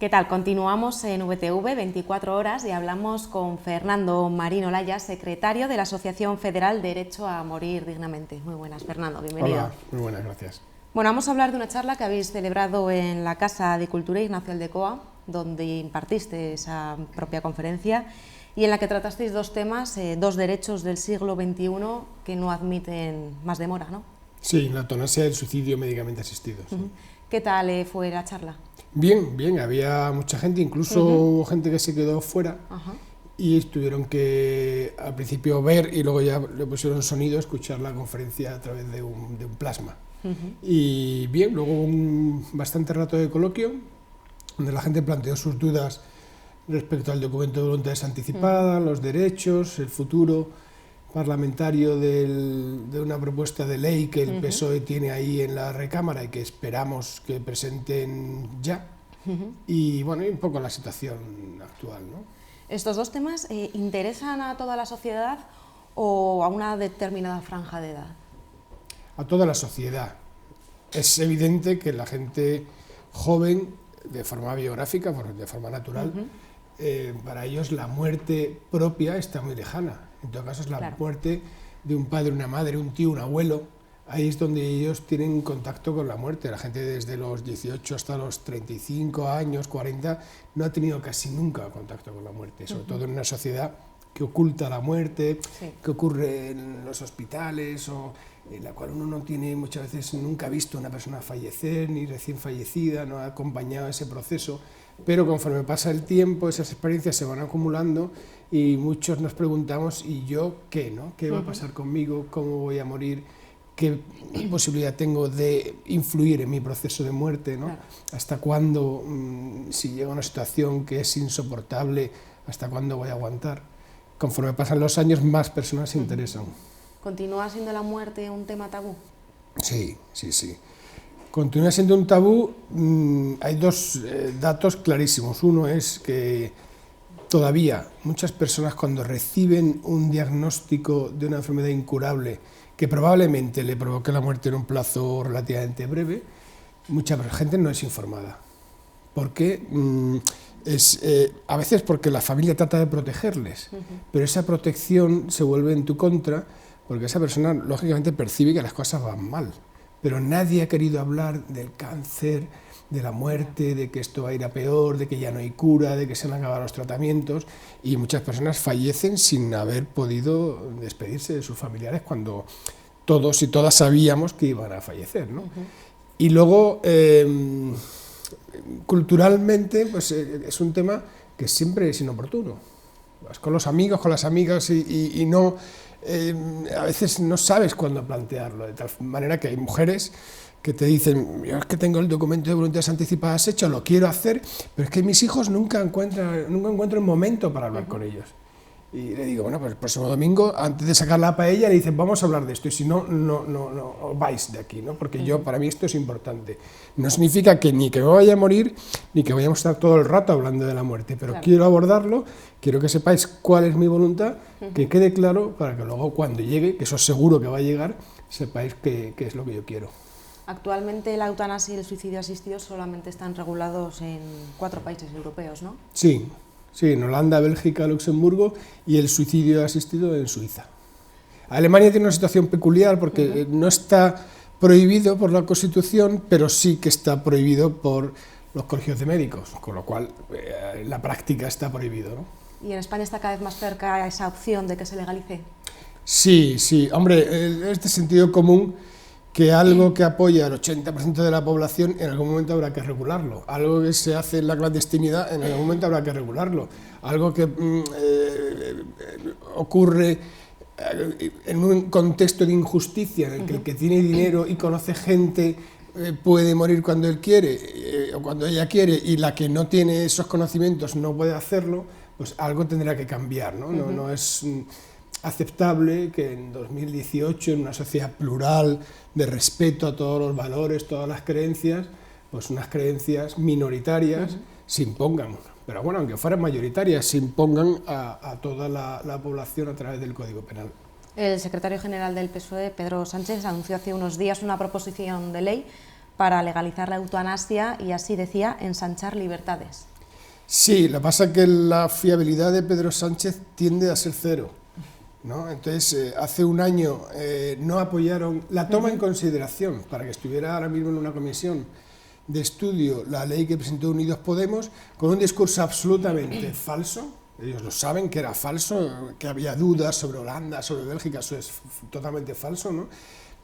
¿Qué tal? Continuamos en VTV 24 horas y hablamos con Fernando Marín Olaya, secretario de la Asociación Federal Derecho a Morir Dignamente. Muy buenas, Fernando, bienvenido. Hola, muy buenas, gracias. Bueno, vamos a hablar de una charla que habéis celebrado en la Casa de Cultura Ignacio Aldecoa, donde impartiste esa propia conferencia y en la que tratasteis dos temas, dos derechos del siglo XXI que no admiten más demora, ¿no? Sí, la eutanasia y el suicidio médicamente asistido. Sí. ¿Qué tal fue la charla? Bien, bien, había mucha gente, incluso hubo gente que se quedó fuera y tuvieron que al principio ver y luego ya le pusieron sonido, escuchar la conferencia a través de un plasma. Y bien, luego hubo un bastante rato de coloquio donde la gente planteó sus dudas respecto al documento de voluntades anticipadas, los derechos, el futuro parlamentario de una propuesta de ley que el PSOE tiene ahí en la recámara y que esperamos que presenten ya. Y bueno, y un poco la situación actual, ¿no? ¿Estos dos temas interesan a toda la sociedad o a una determinada franja de edad? A toda la sociedad. Es evidente que la gente joven, de forma biográfica, de forma natural, para ellos la muerte propia está muy lejana. En todo caso es la muerte de un padre, una madre, un tío, un abuelo. Ahí es donde ellos tienen contacto con la muerte. La gente desde los 18 hasta los 35 años, 40, no ha tenido casi nunca contacto con la muerte, sobre todo en una sociedad que oculta la muerte, que ocurre en los hospitales o en la cual uno no tiene muchas veces nunca visto a una persona fallecer, ni recién fallecida, no ha acompañado ese proceso, pero conforme pasa el tiempo esas experiencias se van acumulando y muchos nos preguntamos, ¿y yo qué, no? ¿Qué va a pasar conmigo? ¿Cómo voy a morir? ¿Qué posibilidad tengo de influir en mi proceso de muerte, ¿no? ¿Hasta cuándo, si llega una situación que es insoportable, hasta cuándo voy a aguantar? Conforme pasan los años, más personas se interesan. ¿Continúa siendo la muerte un tema tabú? Sí, sí, sí. Continúa siendo un tabú. Hay dos datos clarísimos. Uno es que todavía muchas personas cuando reciben un diagnóstico de una enfermedad incurable que probablemente le provoque la muerte en un plazo relativamente breve, mucha gente no es informada. ¿Por qué? A veces porque la familia trata de protegerles, pero esa protección se vuelve en tu contra porque esa persona lógicamente percibe que las cosas van mal, pero nadie ha querido hablar del cáncer, de la muerte, de que esto va a ir a peor, de que ya no hay cura, de que se han acabado los tratamientos, y muchas personas fallecen sin haber podido despedirse de sus familiares cuando todos y todas sabíamos que iban a fallecer, ¿no? Y luego, culturalmente, pues es un tema que siempre es inoportuno. Vas con los amigos, con las amigas y no, a veces no sabes cuándo plantearlo, de tal manera que hay mujeres que te dicen, yo es que tengo el documento de voluntades anticipadas hecho, lo quiero hacer, pero es que mis hijos nunca encuentro un momento para hablar con ellos. Y le digo, bueno, pues el próximo domingo, antes de sacar la paella, le dicen, vamos a hablar de esto, y si no, no vais de aquí, ¿no? Porque para mí esto es importante. No significa que ni que me vaya a morir, ni que vayamos a estar todo el rato hablando de la muerte, pero quiero abordarlo, quiero que sepáis cuál es mi voluntad, que quede claro, para que luego cuando llegue, que eso seguro que va a llegar, sepáis qué es lo que yo quiero. Actualmente la eutanasia y el suicidio asistido solamente están regulados en 4 países europeos, ¿no? Sí, sí, en Holanda, Bélgica, Luxemburgo y el suicidio asistido en Suiza. Alemania tiene una situación peculiar porque no está prohibido por la Constitución, pero sí que está prohibido por los colegios de médicos, con lo cual en la práctica está prohibido, ¿no? ¿Y en España está cada vez más cerca esa opción de que se legalice? Sí, sí, hombre, es de sentido común que algo que apoya al 80% de la población en algún momento habrá que regularlo, algo que se hace en la clandestinidad en algún momento habrá que regularlo, algo que ocurre en un contexto de injusticia en el que el que tiene dinero y conoce gente puede morir cuando él quiere o cuando ella quiere y la que no tiene esos conocimientos no puede hacerlo, pues algo tendrá que cambiar, ¿no? No es aceptable que en 2018, en una sociedad plural, de respeto a todos los valores, todas las creencias, pues unas creencias minoritarias se impongan. Pero bueno, aunque fueran mayoritarias, se impongan a toda la población a través del Código Penal. El secretario general del PSOE, Pedro Sánchez, anunció hace unos días una proposición de ley para legalizar la eutanasia y así, decía, ensanchar libertades. Sí, lo que pasa es que la fiabilidad de Pedro Sánchez tiende a ser cero, ¿no? Entonces, hace un año no apoyaron la toma en consideración para que estuviera ahora mismo en una comisión de estudio la ley que presentó Unidos Podemos, con un discurso absolutamente falso. Ellos lo saben que era falso, que había dudas sobre Holanda, sobre Bélgica, eso es totalmente falso, ¿no?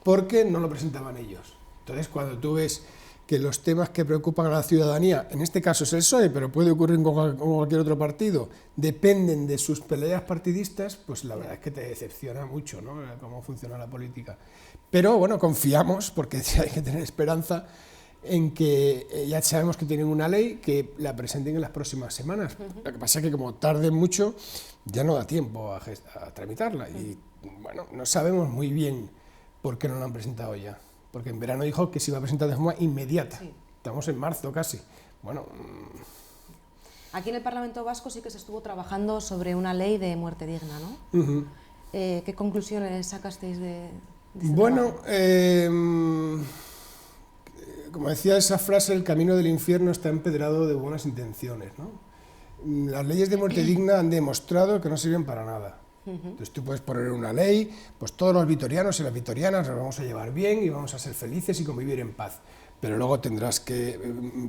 Porque no lo presentaban ellos. Entonces, cuando tú ves que los temas que preocupan a la ciudadanía, en este caso es el PSOE, pero puede ocurrir con cualquier otro partido, dependen de sus peleas partidistas, pues la verdad es que te decepciona mucho, ¿no?, cómo funciona la política. Pero bueno, confiamos, porque hay que tener esperanza, en que ya sabemos que tienen una ley, que la presenten en las próximas semanas. Lo que pasa es que como tarde mucho, ya no da tiempo a tramitarla. Y bueno, no sabemos muy bien por qué no la han presentado ya. Porque en verano dijo que se iba a presentar de forma inmediata. Sí. Estamos en marzo casi. Bueno. Aquí en el Parlamento Vasco sí que se estuvo trabajando sobre una ley de muerte digna, ¿no? ¿Qué conclusiones sacasteis de este trabajo? Como decía esa frase, el camino del infierno está empedrado de buenas intenciones, ¿no? Las leyes de muerte digna han demostrado que no sirven para nada. Entonces tú puedes poner una ley, pues todos los vitorianos y las vitorianas nos vamos a llevar bien y vamos a ser felices y convivir en paz. Pero luego tendrás que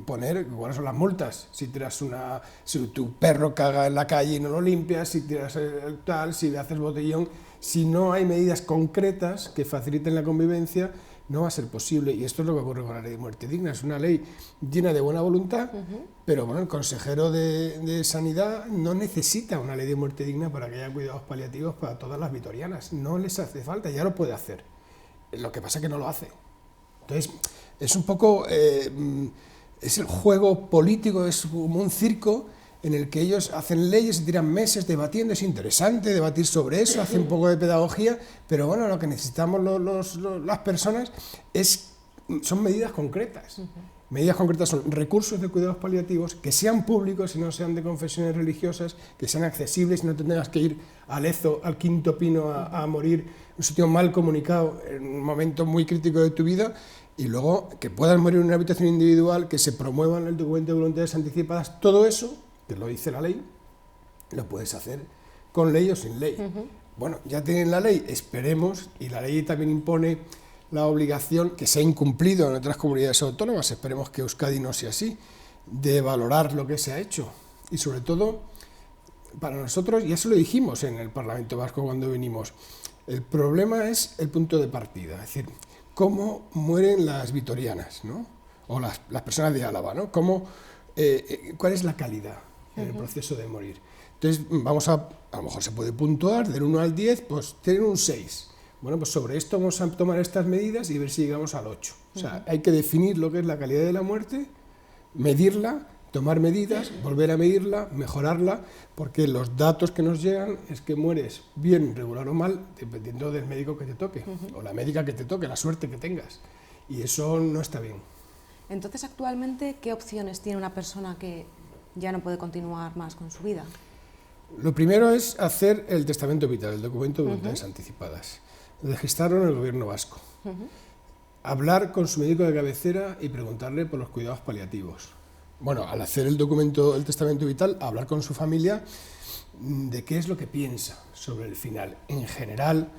poner cuáles son las multas. Si tu perro caga en la calle y no lo limpias, si tiras tal, si le haces botellón, si no hay medidas concretas que faciliten la convivencia, no va a ser posible, y esto es lo que ocurre con la ley de muerte digna. Es una ley llena de buena voluntad, pero bueno, el consejero de Sanidad no necesita una ley de muerte digna para que haya cuidados paliativos para todas las vitorianas, no les hace falta, ya lo puede hacer, lo que pasa es que no lo hace. Entonces, es un poco, es el juego político, es como un circo en el que ellos hacen leyes y tiran meses debatiendo. Es interesante debatir sobre eso, hacen un poco de pedagogía, pero bueno, lo que necesitamos las personas son medidas concretas. Medidas concretas son recursos de cuidados paliativos que sean públicos y no sean de confesiones religiosas, que sean accesibles y no tengas que ir a Lezo, al Quinto Pino, a morir en un sitio mal comunicado en un momento muy crítico de tu vida, y luego que puedas morir en una habitación individual, que se promuevan el documento de voluntades anticipadas. Todo eso, que lo dice la ley, lo puedes hacer con ley o sin ley. Bueno, ya tienen la ley, esperemos, y la ley también impone la obligación, que se ha incumplido en otras comunidades autónomas, esperemos que Euskadi no sea así, de valorar lo que se ha hecho. Y sobre todo, para nosotros, ya se lo dijimos en el Parlamento Vasco cuando vinimos, el problema es el punto de partida, es decir, cómo mueren las vitorianas, ¿no?, o las personas de Álava, ¿no?, cuál es la calidad en el proceso de morir. Entonces, a lo mejor se puede puntuar del 1 al 10, pues tienen un 6. Bueno, pues sobre esto vamos a tomar estas medidas y ver si llegamos al 8. O sea, hay que definir lo que es la calidad de la muerte, medirla, tomar medidas, volver a medirla, mejorarla, porque los datos que nos llegan es que mueres bien, regular o mal, dependiendo del médico que te toque, o la médica que te toque, la suerte que tengas. Y eso no está bien. Entonces, actualmente, ¿qué opciones tiene una persona que ya no puede continuar más con su vida? Lo primero es hacer el testamento vital, el documento de voluntades anticipadas, registrarlo en el gobierno vasco, hablar con su médico de cabecera y preguntarle por los cuidados paliativos. Bueno, al hacer el testamento vital, hablar con su familia de qué es lo que piensa sobre el final. En general,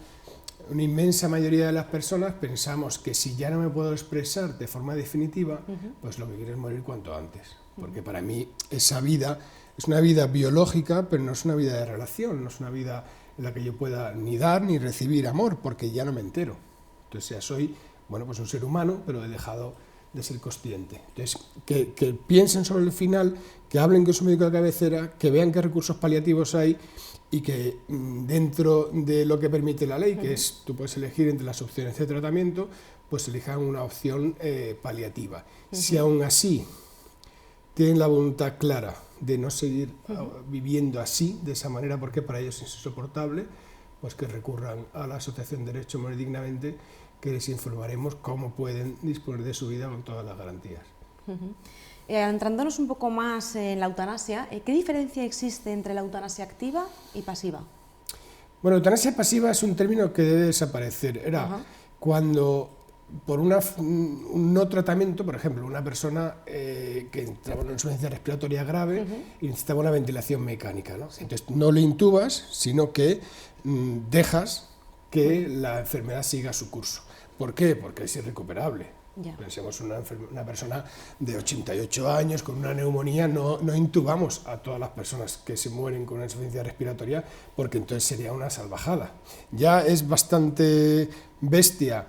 una inmensa mayoría de las personas pensamos que si ya no me puedo expresar de forma definitiva, pues lo que quiero es morir cuanto antes. Porque para mí esa vida es una vida biológica, pero no es una vida de relación, no es una vida en la que yo pueda ni dar ni recibir amor, porque ya no me entero. Entonces ya soy, bueno, pues un ser humano, pero he dejado de ser consciente. Entonces, que piensen sobre el final, que hablen con su médico de cabecera, que vean qué recursos paliativos hay y que dentro de lo que permite la ley, que es, tú puedes elegir entre las opciones de tratamiento, pues elijan una opción paliativa. Si aún así tienen la voluntad clara de no seguir viviendo así, de esa manera, porque para ellos es insoportable, pues que recurran a la Asociación Derecho a Morir Dignamente, que les informaremos cómo pueden disponer de su vida con todas las garantías. Entrándonos un poco más en la eutanasia, ¿qué diferencia existe entre la eutanasia activa y pasiva? Bueno, eutanasia pasiva es un término que debe desaparecer. Era cuando por un no tratamiento, por ejemplo, una persona que entraba en una insuficiencia respiratoria grave y necesitaba una ventilación mecánica, ¿no? Entonces no le intubas, sino que dejas que la enfermedad siga su curso. ¿Por qué? Porque es irrecuperable. Ya. Pensemos una persona de 88 años con una neumonía, no intubamos a todas las personas que se mueren con una insuficiencia respiratoria, porque entonces sería una salvajada. Ya es bastante bestia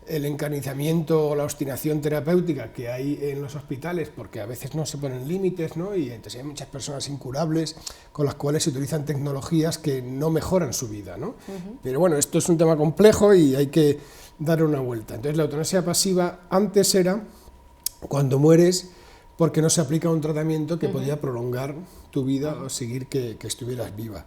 el encarnizamiento o la obstinación terapéutica que hay en los hospitales, porque a veces no se ponen límites, ¿no? Y entonces hay muchas personas incurables con las cuales se utilizan tecnologías que no mejoran su vida, ¿no? Pero bueno, esto es un tema complejo y hay que dar una vuelta. Entonces la eutanasia pasiva antes era cuando mueres porque no se aplica un tratamiento que podía prolongar tu vida o seguir que estuvieras viva.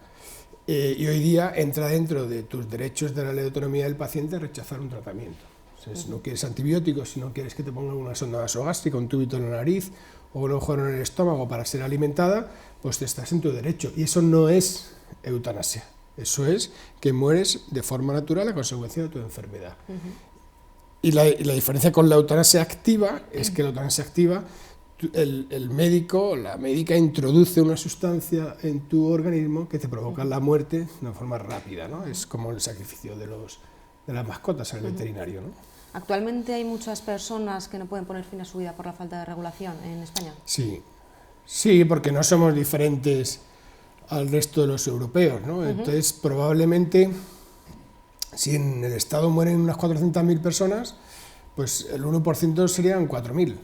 Y hoy día entra dentro de tus derechos de la ley de autonomía del paciente rechazar un tratamiento. Si no quieres antibióticos, si no quieres que te pongan una sonda nasogástrica, un tubito en la nariz o un agujero en el estómago para ser alimentada, pues te estás en tu derecho. Y eso no es eutanasia. Eso es que mueres de forma natural a consecuencia de tu enfermedad. Y la diferencia con la eutanasia activa es que la eutanasia activa, el médico, la médica introduce una sustancia en tu organismo que te provoca la muerte de una forma rápida, ¿no? Es como el sacrificio de las mascotas en el veterinario, ¿no? ¿Actualmente hay muchas personas que no pueden poner fin a su vida por la falta de regulación en España? Sí, porque no somos diferentes al resto de los europeos, ¿no? Entonces, probablemente, si en el Estado mueren unas 400.000 personas, pues el 1% serían 4.000.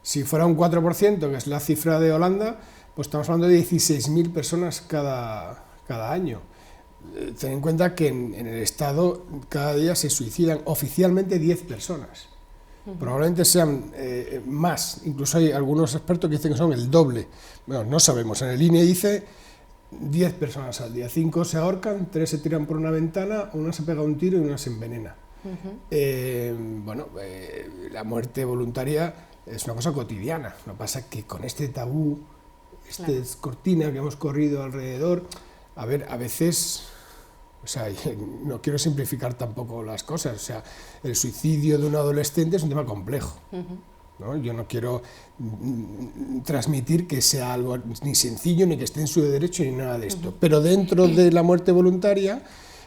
Si fuera un 4%, que es la cifra de Holanda, pues estamos hablando de 16.000 personas cada año. Ten en cuenta que en el Estado cada día se suicidan oficialmente 10 personas. Probablemente sean más, incluso hay algunos expertos que dicen que son el doble. Bueno, no sabemos, en el INE dice 10 personas al día, 5 se ahorcan, 3 se tiran por una ventana, una se pega un tiro y una se envenena. La muerte voluntaria es una cosa cotidiana, lo que pasa es que con este tabú, esta cortina que hemos corrido alrededor, a veces, o sea, no quiero simplificar tampoco las cosas, o sea, el suicidio de un adolescente es un tema complejo, ¿no? Yo no quiero transmitir que sea algo ni sencillo, ni que esté en su derecho, ni nada de esto, pero dentro de la muerte voluntaria,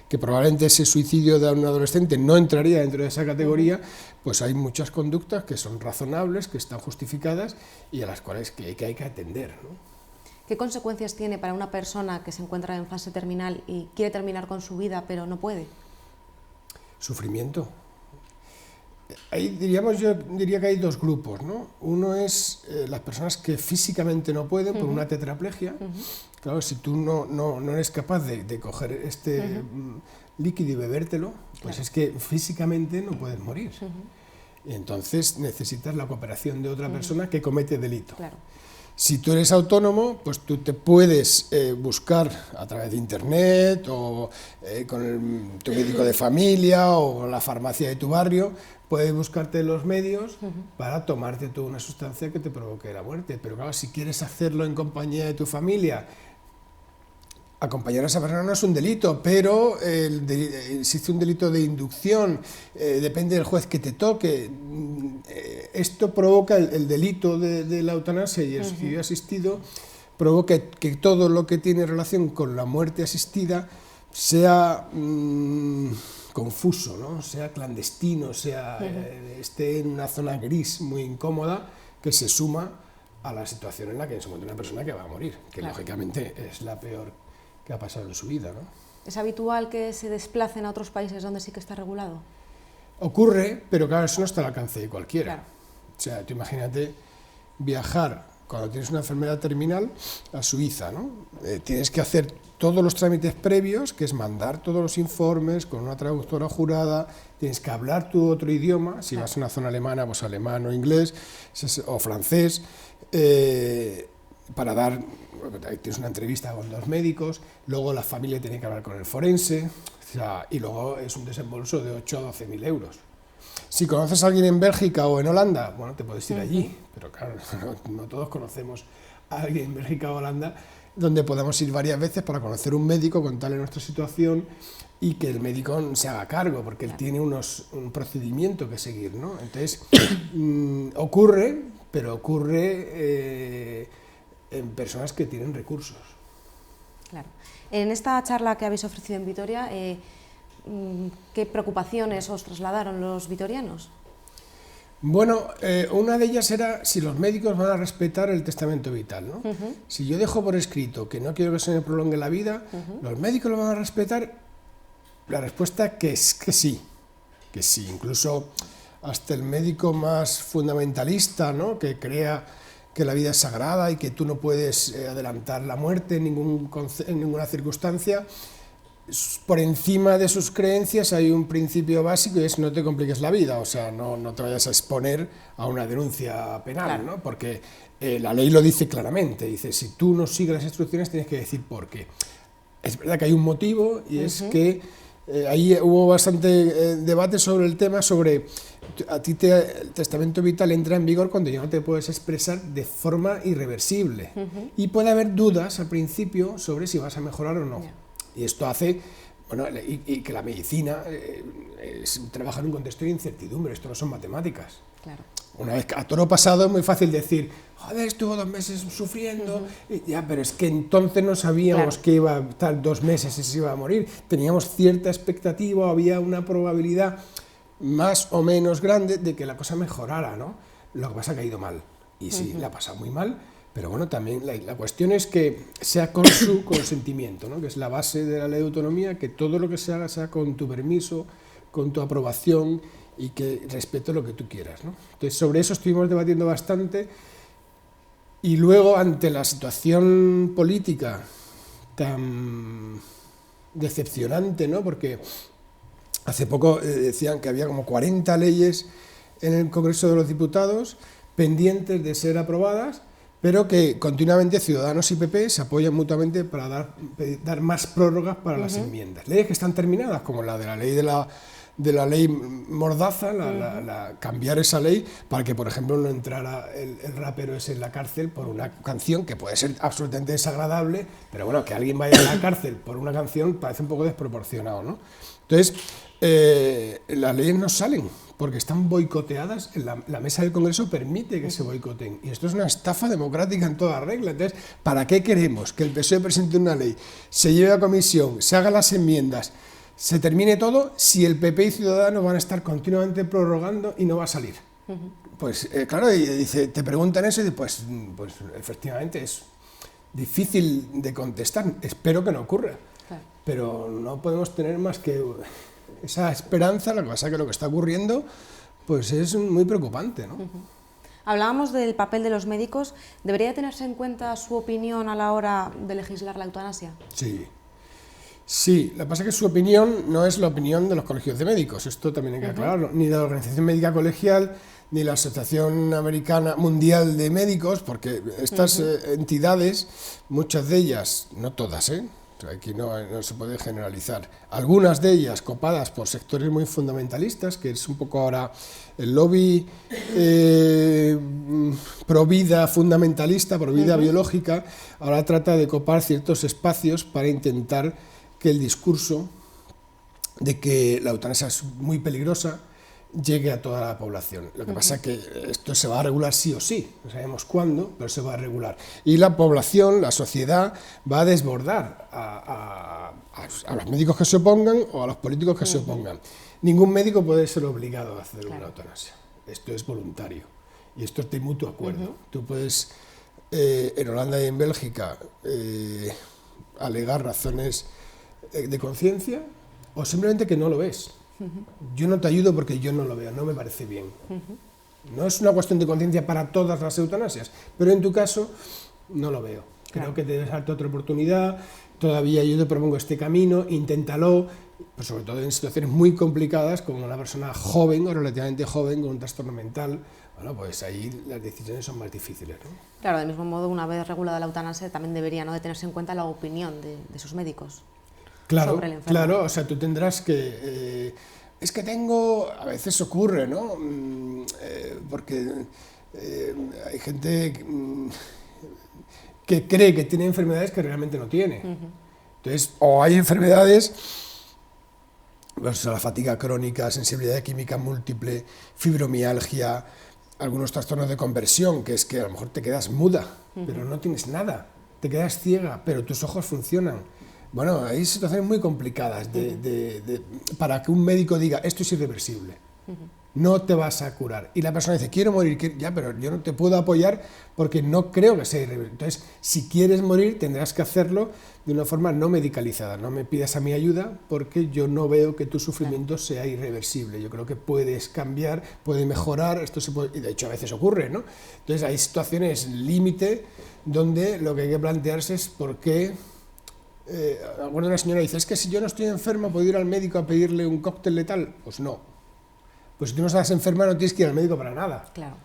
que probablemente ese suicidio de un adolescente no entraría dentro de esa categoría, pues hay muchas conductas que son razonables, que están justificadas y a las cuales que hay que atender, ¿no? ¿Qué consecuencias tiene para una persona que se encuentra en fase terminal y quiere terminar con su vida, pero no puede? Sufrimiento. Yo diría que hay dos grupos, ¿no? Uno es las personas que físicamente no pueden por una tetraplegia. Claro, si tú no eres capaz de coger este líquido y bebértelo, pues es que físicamente no puedes morir. Y entonces necesitas la cooperación de otra persona que comete delito. Claro. Si tú eres autónomo, pues tú te puedes buscar a través de internet o con tu médico de familia o la farmacia de tu barrio, puedes buscarte los medios para tomarte tú una sustancia que te provoque la muerte. Pero claro, si quieres hacerlo en compañía de tu familia, acompañar a esa persona no es un delito, pero existe un delito de inducción, depende del juez que te toque. Esto provoca el delito de la eutanasia y el suicidio asistido, provoca que todo lo que tiene relación con la muerte asistida sea confuso, ¿no? Sea clandestino, esté en una zona gris muy incómoda que se suma a la situación en la que se encuentra una persona que va a morir, que lógicamente es la peor que ha pasado en su vida, ¿no? ¿Es habitual que se desplacen a otros países donde sí que está regulado? Ocurre, pero claro, eso no está al alcance de cualquiera. Claro. O sea, tú imagínate viajar cuando tienes una enfermedad terminal a Suiza, ¿no? Tienes que hacer todos los trámites previos, que es mandar todos los informes con una traductora jurada, tienes que hablar tu otro idioma, si vas a una zona alemana, pues alemán o inglés o francés, para dar, tienes una entrevista con 2 médicos, luego la familia tiene que hablar con el forense, o sea, y luego es un desembolso de 8 a 12.000 euros. Si conoces a alguien en Bélgica o en Holanda, bueno, te puedes ir allí, pero claro, no todos conocemos a alguien en Bélgica o Holanda donde podamos ir varias veces para conocer un médico, contarle nuestra situación y que el médico se haga cargo, porque él tiene un procedimiento que seguir, ¿no? Entonces, ocurre, pero ocurre en personas que tienen recursos. Claro. En esta charla que habéis ofrecido en Vitoria, ¿qué preocupaciones os trasladaron los vitorianos? Bueno, una de ellas era si los médicos van a respetar el testamento vital, ¿no? Si yo dejo por escrito que no quiero que se me prolongue la vida, ¿los médicos lo van a respetar? La respuesta que es que sí, incluso hasta el médico más fundamentalista, ¿no? Que crea que la vida es sagrada y que tú no puedes adelantar la muerte en ninguna circunstancia. Por encima de sus creencias hay un principio básico y es no te compliques la vida, o sea, no te vayas a exponer a una denuncia penal, claro, ¿no? Porque la ley lo dice claramente, dice, si tú no sigues las instrucciones tienes que decir por qué. Es verdad que hay un motivo y es que ahí hubo bastante debate sobre el tema, sobre a ti el testamento vital entra en vigor cuando ya no te puedes expresar de forma irreversible y puede haber dudas al principio sobre si vas a mejorar o no. Y esto hace, bueno, y que la medicina trabaja en un contexto de incertidumbre, esto no son matemáticas. Claro. Una vez a toro pasado es muy fácil decir, joder, estuvo 2 meses sufriendo, ya, pero es que entonces no sabíamos que iba a estar 2 meses y se iba a morir, teníamos cierta expectativa, había una probabilidad más o menos grande de que la cosa mejorara, ¿no? Lo que pasa es que ha ido mal, y sí, la ha pasado muy mal, pero bueno, también la cuestión es que sea con su consentimiento, ¿no? Que es la base de la ley de autonomía, que todo lo que se haga sea con tu permiso, con tu aprobación, y que respete lo que tú quieras, ¿no? Entonces, sobre eso estuvimos debatiendo bastante, y luego, ante la situación política tan decepcionante, ¿no? Porque hace poco decían que había como 40 leyes en el Congreso de los Diputados pendientes de ser aprobadas, pero que continuamente Ciudadanos y PP se apoyan mutuamente para dar más prórrogas para las enmiendas. Leyes que están terminadas, como la de la ley de la ley Mordaza, cambiar esa ley para que, por ejemplo, no entrara el rapero ese en la cárcel por una canción que puede ser absolutamente desagradable, pero bueno, que alguien vaya a la cárcel por una canción parece un poco desproporcionado, ¿no? Entonces, las leyes no salen porque están boicoteadas, la mesa del Congreso permite que se boicoten, y esto es una estafa democrática en toda regla. Entonces, ¿para qué queremos que el PSOE presente una ley, se lleve a comisión, se hagan las enmiendas, se termine todo, si el PP y Ciudadanos van a estar continuamente prorrogando y no va a salir? Pues claro, y dice, te preguntan eso y dices, pues efectivamente es difícil de contestar, espero que no ocurra, pero no podemos tener más que esa esperanza. Lo que pasa es que lo que está ocurriendo pues es muy preocupante, ¿no? Hablábamos del papel de los médicos. ¿Debería tenerse en cuenta su opinión a la hora de legislar la eutanasia? Sí, lo que pasa es que su opinión no es la opinión de los colegios de médicos, esto también hay que aclararlo, ni de la Organización Médica Colegial, ni la Asociación Americana Mundial de Médicos, porque estas entidades, muchas de ellas, no todas, aquí no se puede generalizar, algunas de ellas copadas por sectores muy fundamentalistas, que es un poco ahora el lobby pro vida fundamentalista, pro vida biológica, ahora trata de copar ciertos espacios para intentar que el discurso de que la eutanasia es muy peligrosa llegue a toda la población. Lo que pasa es que esto se va a regular sí o sí, no sabemos cuándo, pero se va a regular. Y la población, la sociedad, va a desbordar a los médicos que se opongan o a los políticos que se opongan. Ningún médico puede ser obligado a hacer una eutanasia. Esto es voluntario y esto es de mutuo acuerdo. Tú puedes, en Holanda y en Bélgica, alegar razones de conciencia o simplemente que no lo ves. Yo no te ayudo porque yo no lo veo, no me parece bien. No es una cuestión de conciencia para todas las eutanasias, pero en tu caso no lo veo. Creo que debes darte otra oportunidad, todavía yo te propongo este camino, inténtalo, pero sobre todo en situaciones muy complicadas, como una persona joven o relativamente joven con un trastorno mental. Bueno, pues ahí las decisiones son más difíciles, ¿no? Claro, del mismo modo, una vez regulada la eutanasia, también debería, ¿no?, de tenerse en cuenta la opinión de sus médicos. Claro, claro, o sea, tú tendrás que... es que tengo... A veces ocurre, ¿no? Porque hay gente que cree que tiene enfermedades que realmente no tiene. Entonces, o hay enfermedades, pues la fatiga crónica, sensibilidad química múltiple, fibromialgia, algunos trastornos de conversión, que es que a lo mejor te quedas muda, pero no tienes nada, te quedas ciega, pero tus ojos funcionan. Bueno, hay situaciones muy complicadas para que un médico diga, esto es irreversible, no te vas a curar. Y la persona dice, quiero morir, ya, pero yo no te puedo apoyar porque no creo que sea irreversible. Entonces, si quieres morir, tendrás que hacerlo de una forma no medicalizada. No me pidas a mi ayuda porque yo no veo que tu sufrimiento sea irreversible. Yo creo que puedes cambiar, puede mejorar, esto se puede, y de hecho a veces ocurre, ¿no? Entonces, hay situaciones límite donde lo que hay que plantearse es por qué. Alguna señora dice, es que si yo no estoy enferma, ¿puedo ir al médico a pedirle un cóctel letal? Pues no. Pues si tú no estás enferma no tienes que ir al médico para nada. Claro.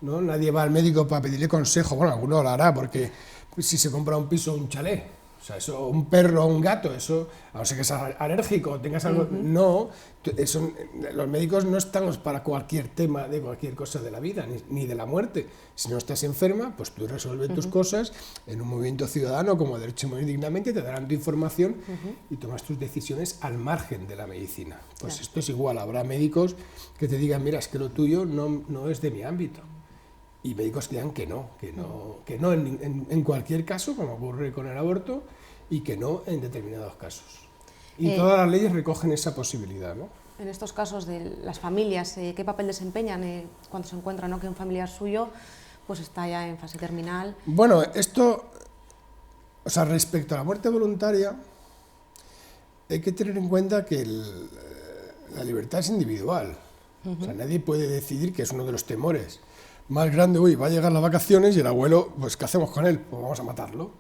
¿No? Nadie va al médico para pedirle consejo, bueno, alguno lo hará, porque pues, si se compra un piso o un chalet, o sea, eso, un perro o un gato, eso, a no ser que seas alérgico o tengas algo, no, eso, los médicos no estamos para cualquier tema de cualquier cosa de la vida, ni de la muerte. Si no estás enferma, pues tú resuelves tus cosas en un movimiento ciudadano como derecho a morir dignamente, te darán tu información y tomas tus decisiones al margen de la medicina. Pues esto es igual, habrá médicos que te digan, mira, es que lo tuyo no es de mi ámbito. Y médicos que digan que no en cualquier caso, como ocurre con el aborto, y que no en determinados casos. Y todas las leyes recogen esa posibilidad, ¿no? En estos casos de las familias, ¿qué papel desempeñan cuando se encuentra, ¿no?, que un familiar suyo pues está ya en fase terminal? Bueno, esto, o sea, respecto a la muerte voluntaria, hay que tener en cuenta que la libertad es individual. O sea, nadie puede decidir, que es uno de los temores más grande, uy, va a llegar las vacaciones y el abuelo, pues ¿qué hacemos con él? Pues vamos a matarlo,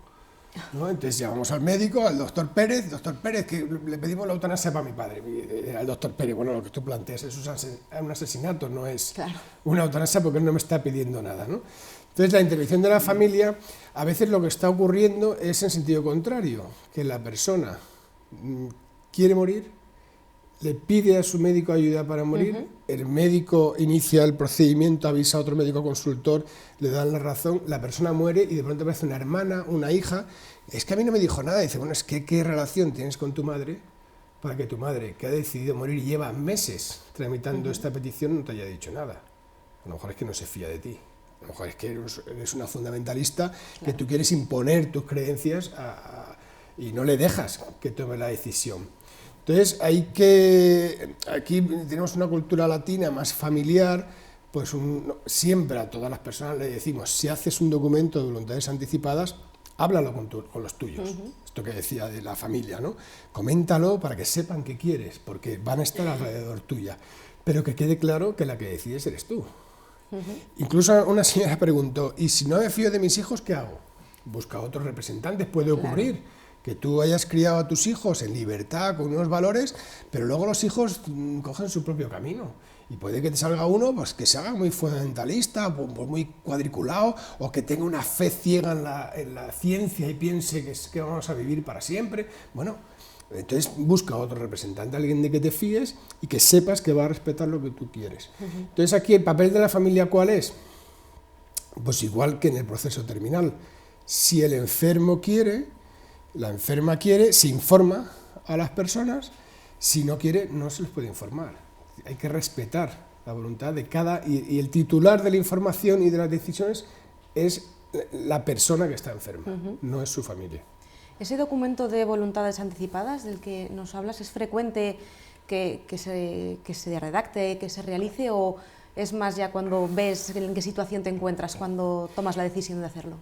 ¿no? Entonces llamamos al médico, al doctor Pérez, que le pedimos la eutanasia para mi padre, al doctor Pérez, bueno, lo que tú planteas es un asesinato, no es una eutanasia porque él no me está pidiendo nada, ¿no? Entonces la intervención de la familia, a veces lo que está ocurriendo es en sentido contrario, que la persona quiere morir, le pide a su médico ayuda para morir, el médico inicia el procedimiento, avisa a otro médico consultor, le dan la razón, la persona muere y de pronto aparece una hermana, una hija, es que a mí no me dijo nada, dice, bueno, es que ¿qué relación tienes con tu madre para que tu madre, que ha decidido morir y lleva meses tramitando esta petición, no te haya dicho nada? A lo mejor es que no se fía de ti, a lo mejor es que eres una fundamentalista, que tú quieres imponer tus creencias y no le dejas que tome la decisión. Entonces, aquí tenemos una cultura latina más familiar, pues siempre a todas las personas le decimos, si haces un documento de voluntades anticipadas, háblalo con los tuyos, esto que decía de la familia, ¿no? Coméntalo para que sepan qué quieres, porque van a estar alrededor tuya, pero que quede claro que la que decides eres tú. Incluso una señora preguntó, ¿y si no me fío de mis hijos, qué hago? Busca otros representantes, puede ocurrir. Que tú hayas criado a tus hijos en libertad, con unos valores, pero luego los hijos cogen su propio camino. Y puede que te salga uno pues, que se haga muy fundamentalista, muy cuadriculado, o que tenga una fe ciega en la ciencia y piense que vamos a vivir para siempre. Bueno, entonces busca otro representante, alguien de que te fíes y que sepas que va a respetar lo que tú quieres. Entonces aquí el papel de la familia, ¿cuál es? Pues igual que en el proceso terminal. Si el enfermo quiere, la enferma quiere, se informa a las personas, si no quiere, no se les puede informar. Hay que respetar la voluntad de y el titular de la información y de las decisiones es la persona que está enferma, no es su familia. ¿Ese documento de voluntades anticipadas del que nos hablas es frecuente que se redacte, que se realice, o es más ya cuando ves en qué situación te encuentras, cuando tomas la decisión de hacerlo?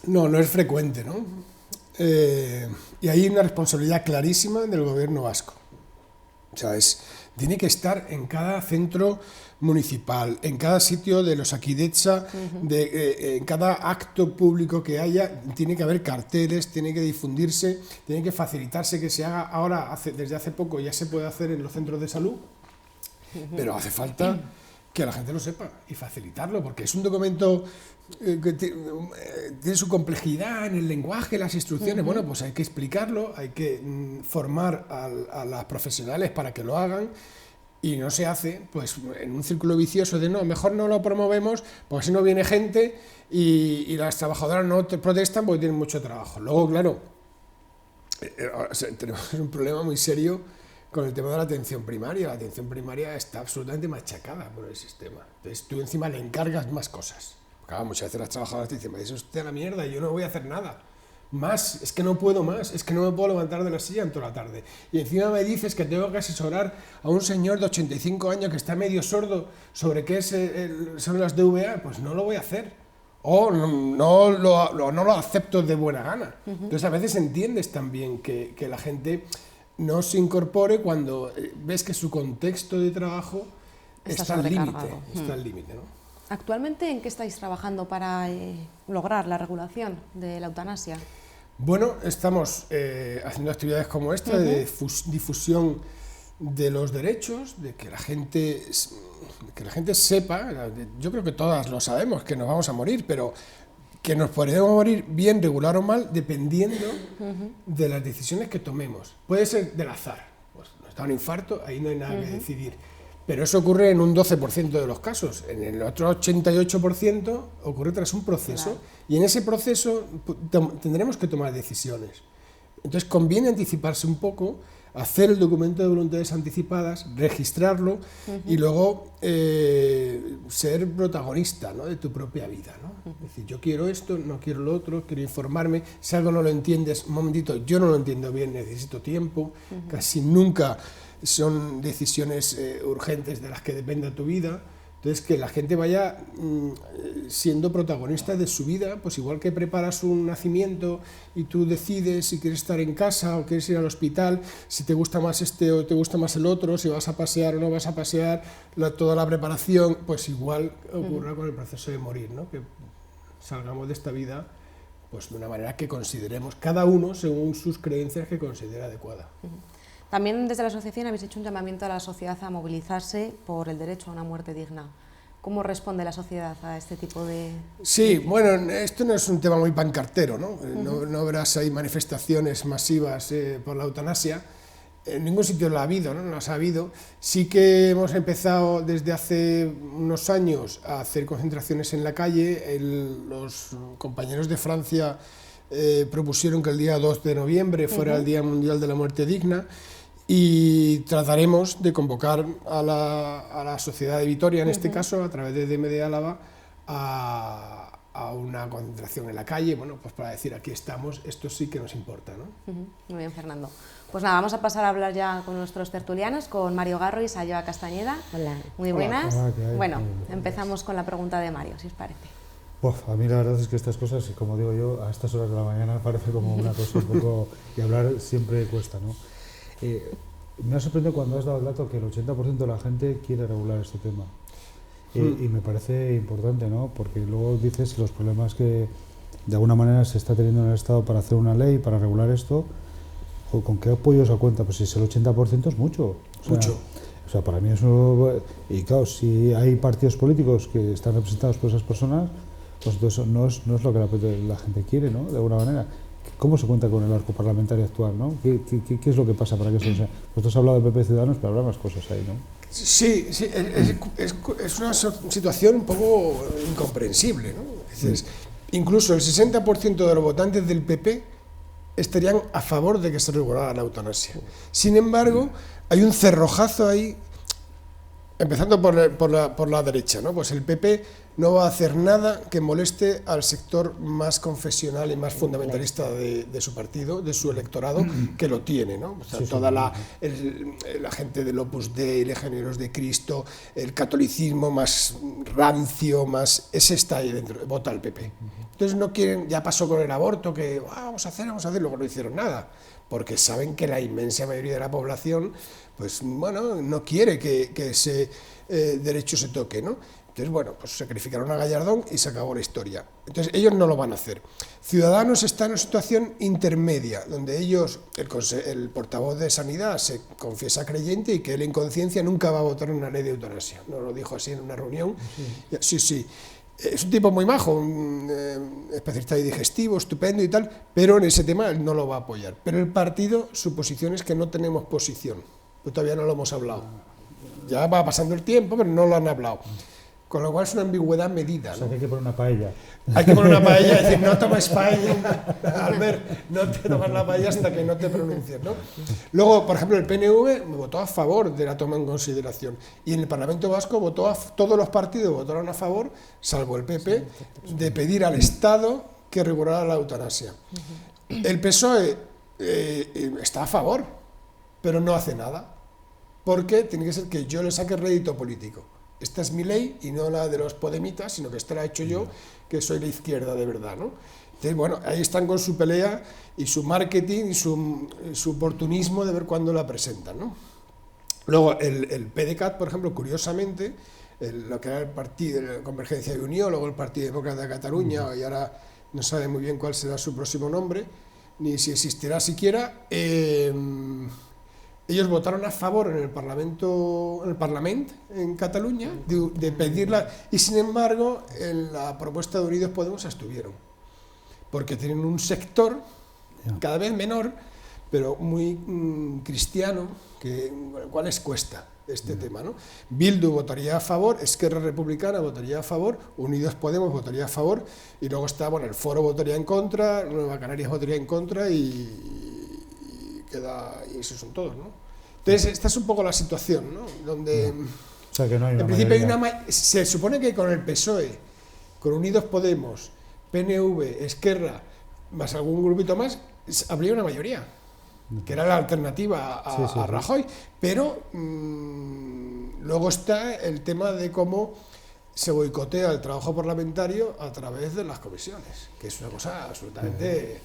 No es frecuente, ¿no? Y hay una responsabilidad clarísima del gobierno vasco. O sea, tiene que estar en cada centro municipal, en cada sitio de los Akidetza, en cada acto público que haya, tiene que haber carteles, tiene que difundirse, tiene que facilitarse que se haga. Ahora, desde hace poco ya se puede hacer en los centros de salud, pero hace falta que la gente lo sepa y facilitarlo, porque es un documento que tiene su complejidad en el lenguaje, las instrucciones. Bueno, pues hay que explicarlo, hay que formar a las profesionales para que lo hagan, y no se hace, pues en un círculo vicioso de no, mejor no lo promovemos, porque si no viene gente y las trabajadoras no protestan porque tienen mucho trabajo. Luego, claro, tenemos un problema muy serio con el tema de la atención primaria. La atención primaria está absolutamente machacada por el sistema. Entonces tú encima le encargas más cosas. Claro, muchas veces las trabajadoras te dicen, me dice usted a la mierda, yo no voy a hacer nada. Más, es que no puedo más, es que no me puedo levantar de la silla en toda la tarde. Y encima me dices que tengo que asesorar a un señor de 85 años que está medio sordo sobre qué son las DVA, pues no lo voy a hacer. O no lo acepto de buena gana. Entonces a veces entiendes también que la gente no se incorpore cuando ves que su contexto de trabajo está al límite, ¿no? Actualmente, ¿en qué estáis trabajando para lograr la regulación de la eutanasia? Bueno, estamos haciendo actividades como esta de difusión de los derechos, de que la gente sepa, yo creo que todas lo sabemos, que nos vamos a morir, pero que nos podemos morir bien, regular o mal, dependiendo de las decisiones que tomemos. Puede ser del azar, pues nos da un infarto, ahí no hay nada que decidir. Pero eso ocurre en un 12% de los casos. En el otro 88% ocurre tras un proceso. Claro. Y en ese proceso tendremos que tomar decisiones. Entonces conviene anticiparse un poco, hacer el documento de voluntades anticipadas, registrarlo y luego ser protagonista, ¿no?, de tu propia vida, ¿no? Es decir, yo quiero esto, no quiero lo otro, quiero informarme. Si algo no lo entiendes, un momentito, yo no lo entiendo bien, necesito tiempo. Casi nunca son decisiones urgentes de las que dependa tu vida. Entonces, que la gente vaya siendo protagonista de su vida, pues igual que preparas un nacimiento y tú decides si quieres estar en casa o quieres ir al hospital, si te gusta más este o te gusta más el otro, si vas a pasear o no vas a pasear, toda la preparación, pues igual ocurra con el proceso de morir, ¿no? Que salgamos de esta vida pues de una manera que consideremos cada uno según sus creencias que considera adecuada. También desde la asociación habéis hecho un llamamiento a la sociedad a movilizarse por el derecho a una muerte digna. ¿Cómo responde la sociedad a este tipo de...? Sí, bueno, esto no es un tema muy pancartero, ¿no? No verás ahí manifestaciones masivas por la eutanasia. En ningún sitio lo ha habido, ¿no? No las ha habido. Sí que hemos empezado desde hace unos años a hacer concentraciones en la calle. Los compañeros de Francia propusieron que el día 2 de noviembre fuera el Día Mundial de la Muerte Digna. Y trataremos de convocar a la sociedad de Vitoria, en este caso, a través de DMD Álava, a una concentración en la calle, bueno, pues para decir, aquí estamos, esto sí que nos importa, ¿no? Muy bien, Fernando. Pues nada, vamos a pasar a hablar ya con nuestros tertulianos, con Mario Garro y Sayoa Castañeda. Hola. Muy buenas. Hola, bueno, empezamos con la pregunta de Mario, si os parece. A mí la verdad es que estas cosas, como digo yo, a estas horas de la mañana parece como una cosa un poco... y hablar siempre cuesta, ¿no? Me ha sorprendido cuando has dado el dato que el 80% de la gente quiere regular este tema. Y me parece importante, ¿no? Porque luego dices los problemas que de alguna manera se está teniendo en el Estado para hacer una ley, para regular esto. ¿Con qué apoyo se cuenta? Pues si es el 80% es mucho. Mucho. O sea, para mí eso... Y claro, si hay partidos políticos que están representados por esas personas, pues entonces no es lo que la gente quiere, ¿no? De alguna manera. ¿Cómo se cuenta con el arco parlamentario actual, ¿no? ¿Qué es lo que pasa para que eso sea? Vosotros hablado de PP Ciudadanos, pero habrá más cosas ahí, ¿no? Sí, es una situación un poco incomprensible, ¿no? Es decir, incluso el 60% de los votantes del PP estarían a favor de que se regulara la eutanasia. Sin embargo, hay un cerrojazo ahí, empezando por la derecha, ¿no? Pues el PP no va a hacer nada que moleste al sector más confesional y más fundamentalista de su partido, de su electorado, que lo tiene, ¿no? O sea, toda la gente del Opus Dei, Legionarios de Cristo, el catolicismo más rancio, ese está ahí dentro, vota al PP. Entonces no quieren, ya pasó con el aborto, que vamos a hacer, luego no hicieron nada, porque saben que la inmensa mayoría de la población, pues bueno, no quiere que ese derecho se toque, ¿no? Entonces, bueno, pues sacrificaron a Gallardón y se acabó la historia. Entonces, ellos no lo van a hacer. Ciudadanos está en una situación intermedia, donde ellos, el portavoz de Sanidad se confiesa creyente y que él en conciencia nunca va a votar una ley de eutanasia. No lo dijo así en una reunión. Sí. Es un tipo muy majo, un especialista de digestivo, estupendo y tal, pero en ese tema él no lo va a apoyar. Pero el partido, su posición es que no tenemos posición, pues todavía no lo hemos hablado. ya va pasando el tiempo, pero no lo han hablado. Con lo cual es una ambigüedad medida, O sea, ¿no? que hay que poner una paella. Hay que poner una paella y decir, no tomes paella, Albert, no te tomas la paella hasta que no te pronuncies, ¿no? Luego, por ejemplo, el PNV votó a favor de la toma en consideración, y en el Parlamento Vasco todos los partidos votaron a favor, salvo el PP, de pedir al Estado que regulara la eutanasia. El PSOE está a favor, pero no hace nada, porque tiene que ser que yo le saque rédito político. Esta es mi ley y no la de los podemitas, sino que esta la he hecho yo, que soy la izquierda de verdad, ¿no? Entonces, bueno, ahí están con su pelea y su marketing y su oportunismo de ver cuándo la presentan, ¿no? Luego, el PDeCAT, por ejemplo, curiosamente, lo que era el Partido de Convergencia y Unió, luego el Partido Demócrata de Cataluña, y ahora no sabe muy bien cuál será su próximo nombre, ni si existirá siquiera, ellos votaron a favor en el Parlamento en Cataluña de pedirla, y sin embargo en la propuesta de Unidos Podemos estuvieron, porque tienen un sector cada vez menor, pero muy cristiano, con el cual les cuesta este tema, ¿no? Bildu votaría a favor, Esquerra Republicana votaría a favor, Unidos Podemos votaría a favor, y luego está, bueno, el Foro votaría en contra, Nueva Canarias votaría en contra, y esos son todos, ¿no? Entonces, esta es un poco la situación, ¿no? Donde, O sea, que no hay una en principio, mayoría. se supone que con el PSOE, con Unidos Podemos, PNV, Esquerra, más algún grupito más, habría una mayoría, que era la alternativa a Rajoy, pero luego está el tema de cómo se boicotea el trabajo parlamentario a través de las comisiones, que es una cosa absolutamente...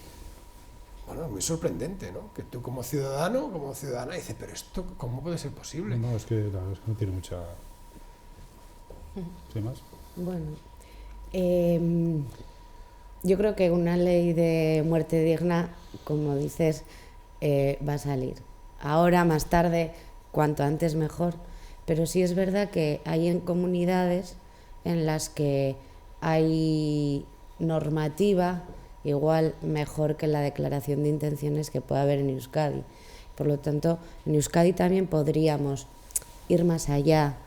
Bueno, muy sorprendente, ¿no? Que tú como ciudadana dices, pero esto, ¿cómo puede ser posible? No, es que la verdad es que no tiene mucha... ¿Sí más? Bueno, yo creo que una ley de muerte digna, como dices, va a salir. Ahora, más tarde, cuanto antes mejor, pero sí es verdad que hay en comunidades en las que hay normativa igual mejor que la declaración de intenciones que pueda haber en Euskadi. Por lo tanto, en Euskadi también podríamos ir más allá,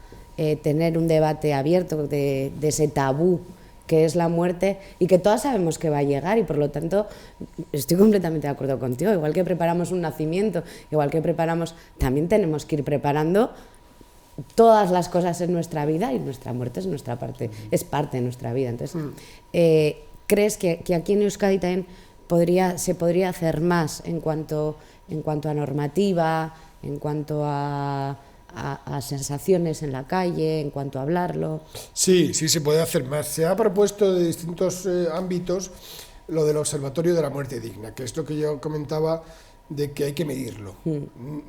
tener un debate abierto de ese tabú que es la muerte y que todas sabemos que va a llegar, y por lo tanto estoy completamente de acuerdo contigo. Igual que preparamos un nacimiento, igual que preparamos, también tenemos que ir preparando todas las cosas en nuestra vida, y nuestra muerte es nuestra parte, es parte de nuestra vida. Entonces, ¿crees que aquí en Euskadi también se podría hacer más en cuanto a normativa, en cuanto a sensaciones en la calle, en cuanto a hablarlo? Sí, se puede hacer más. Se ha propuesto de distintos ámbitos lo del Observatorio de la Muerte Digna, que es lo que yo comentaba, de que hay que medirlo.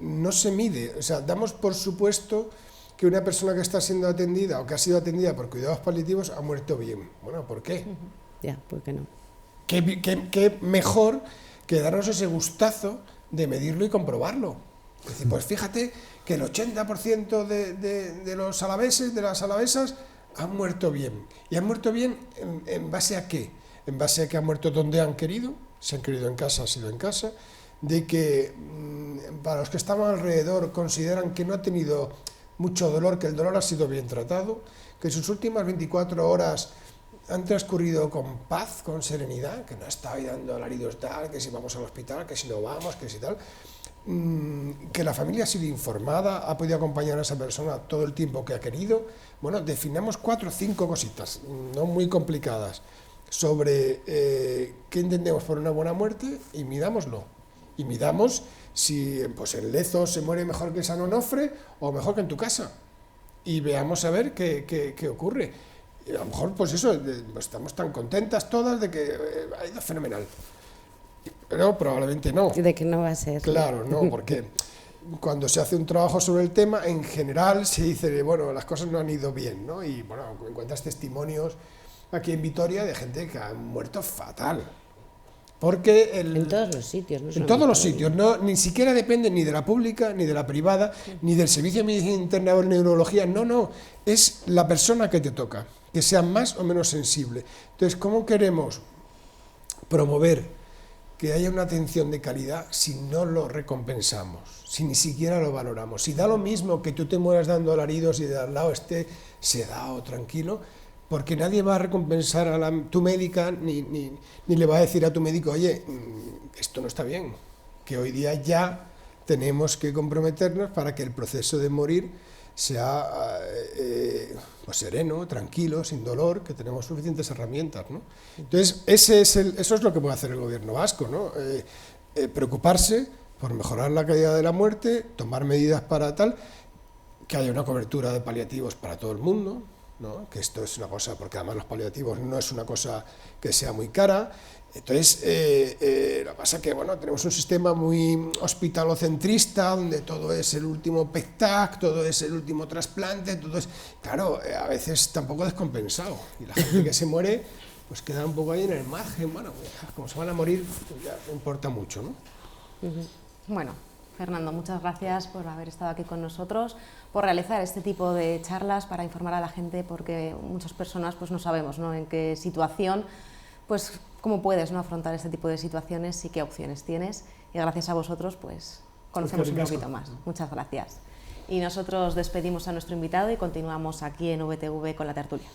No se mide, o sea, damos por supuesto que una persona que está siendo atendida o que ha sido atendida por cuidados paliativos ha muerto bien. Bueno, ¿por qué? Ya, ¿por qué no? ¿Qué mejor que darnos ese gustazo de medirlo y comprobarlo? Es decir, pues fíjate que el 80% de los alaveses, de las alavesas, han muerto bien. ¿Y han muerto bien en base a qué? En base a que han muerto donde han querido, si han querido en casa, ha sido en casa, de que para los que estaban alrededor consideran que no ha tenido mucho dolor, que el dolor ha sido bien tratado, que sus últimas 24 horas han transcurrido con paz, con serenidad, que no está ahí dando alaridos tal, que si vamos al hospital, que si no vamos, que si tal, que la familia ha sido informada, ha podido acompañar a esa persona todo el tiempo que ha querido. Bueno, definamos 4 o 5 cositas, no muy complicadas, sobre qué entendemos por una buena muerte, y midámoslo. Y midamos si pues en Lezo se muere mejor que en San Onofre o mejor que en tu casa. Y veamos a ver qué ocurre. Y a lo mejor, pues eso, pues estamos tan contentas todas de que ha ido fenomenal. Pero probablemente no. De que no va a ser. Claro, no, porque cuando se hace un trabajo sobre el tema, en general se dice, bueno, las cosas no han ido bien, ¿no? Y bueno, encuentras testimonios aquí en Vitoria de gente que ha muerto fatal. Porque en todos los sitios, ¿no? En todos los sitios, no, ni siquiera depende ni de la pública, ni de la privada, ni del servicio de medicina interna o neurología, no, es la persona que te toca, que sea más o menos sensible. Entonces, ¿cómo queremos promover que haya una atención de calidad si no lo recompensamos, si ni siquiera lo valoramos. Si da lo mismo que tú te mueras dando alaridos y de al lado esté sedado, tranquilo, porque nadie va a recompensar a tu médica ni le va a decir a tu médico, oye, esto no está bien, que hoy día ya tenemos que comprometernos para que el proceso de morir sea pues sereno, tranquilo, sin dolor, que tenemos suficientes herramientas, ¿no? Entonces, eso es lo que puede hacer el gobierno vasco, ¿no? Preocuparse por mejorar la calidad de la muerte, tomar medidas para tal, que haya una cobertura de paliativos para todo el mundo, ¿no? Que esto es una cosa, porque además los paliativos no es una cosa que sea muy cara. Entonces, lo que pasa es que bueno, tenemos un sistema muy hospitalocentrista, donde todo es el último PET-TAC, todo es el último trasplante, todo es, claro, a veces está un poco descompensado, y la gente que se muere, pues queda un poco ahí en el margen, bueno, como se van a morir, pues ya no importa mucho, ¿no? Bueno, Fernando, muchas gracias por haber estado aquí con nosotros, por realizar este tipo de charlas para informar a la gente, porque muchas personas pues no sabemos, ¿no?, en qué situación, pues cómo puedes, ¿no?, afrontar este tipo de situaciones y qué opciones tienes, y gracias a vosotros pues conocemos un poquito más. Muchas gracias. Y nosotros despedimos a nuestro invitado y continuamos aquí en VTV con la tertulia.